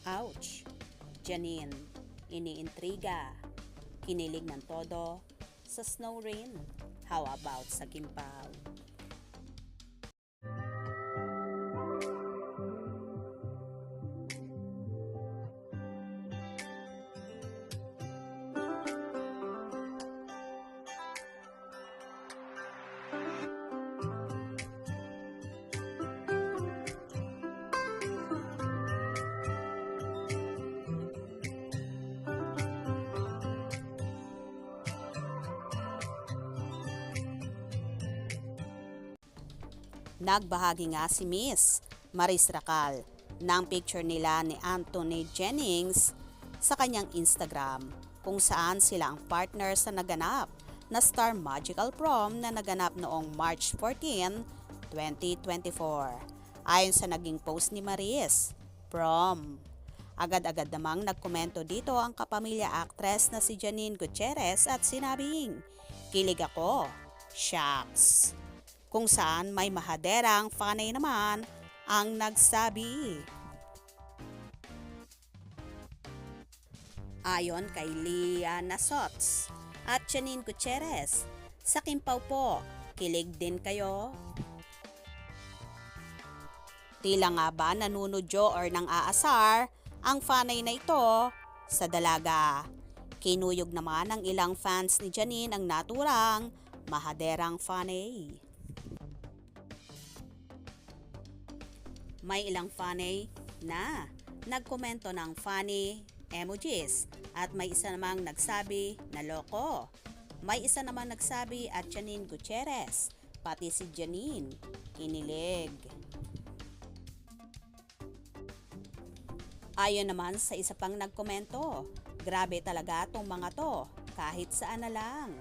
Ouch! Janine, iniintriga. Kinilig ng todo sa snow rin. How about sa Kimpaw? Nagbahagi nga si Miss Maris Racal ng picture nila ni Anthony Jennings sa kanyang Instagram kung saan sila ang partner sa naganap na Star Magical Prom na naganap noong March 14, 2024. Ayon sa naging post ni Maris, prom. Agad-agad namang nagkomento dito ang kapamilya actress na si Janine Gutierrez at sinabing, "Kilig ako, shucks." Kung saan may mahaderang fanay naman ang nagsabi. Ayon kay Liana Sots at Janine Gutierrez, sa Kimpaw po, kilig din kayo? Tila nga ba nanunudyo or nang aasar ang fanay na ito sa dalaga. Kinuyog naman ng ilang fans ni Janine ang naturang mahaderang fanay. May ilang funny na nagkomento ng funny emojis at may isa namang nagsabi na loko. May isa naman nagsabi at Janine Gutierrez, pati si Janine, kinilig. Ayon naman sa isa pang nagkomento, grabe talaga tong mga to, kahit saan na lang.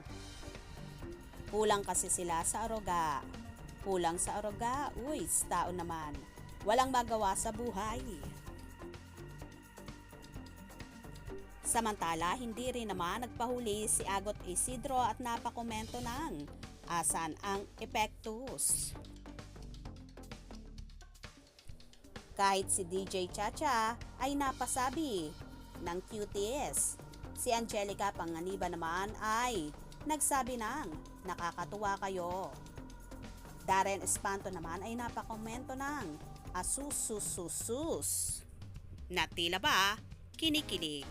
Kulang kasi sila sa aruga. Kulang sa aruga, uy, tao naman. Walang magawa sa buhay. Samantala, hindi rin naman nagpahuli si Agot Isidro at napakomento ng asan ang epektus. Kahit si DJ Chacha ay napasabi ng cuties. Si Angelica Panganiba naman ay nagsabi ng nakakatuwa kayo. Darren Espanto naman ay napakomento ng asusususus. Na tila ba kinikilig.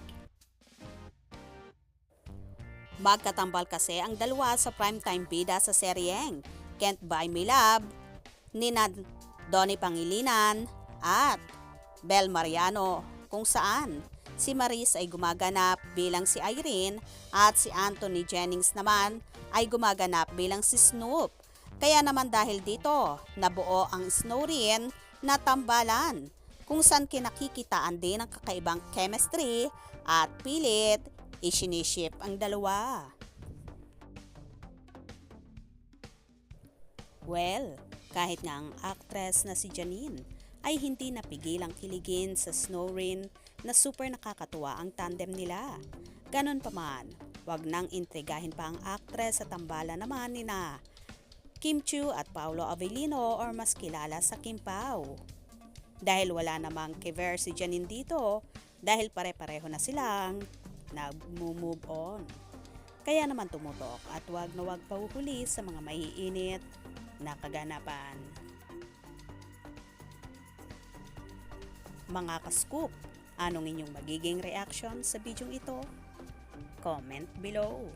Magkatambal kasi ang dalawa sa primetime bida sa seryeng Can't Buy Me Love ni Donnie Pangilinan at Bel Mariano, kung saan si Maris ay gumaganap bilang si Irene at si Anthony Jennings naman ay gumaganap bilang si Snoop. Kaya naman dahil dito, nabuo ang Snow rin na tambalan kung saan kinakikitaan din ang kakaibang chemistry at pilit isiniship ang dalawa. Well, kahit nga ang actress na si Janine ay hindi napigilang kiligin sa Snow rin na super nakakatuwa ang tandem nila. Ganon pa man, wag nang intrigahin pa ang actress sa tambalan naman nina Kim Chiu at Paolo Avellino or mas kilala sa Kimpaw. Dahil wala namang kever si Janine dito dahil pare-pareho na silang nag-move on. Kaya naman tumutok at wag na wag pahuhuli sa mga maiinit na kaganapan. Mga ka-scoop, anong inyong magiging reaction sa bidyong ito? Comment below.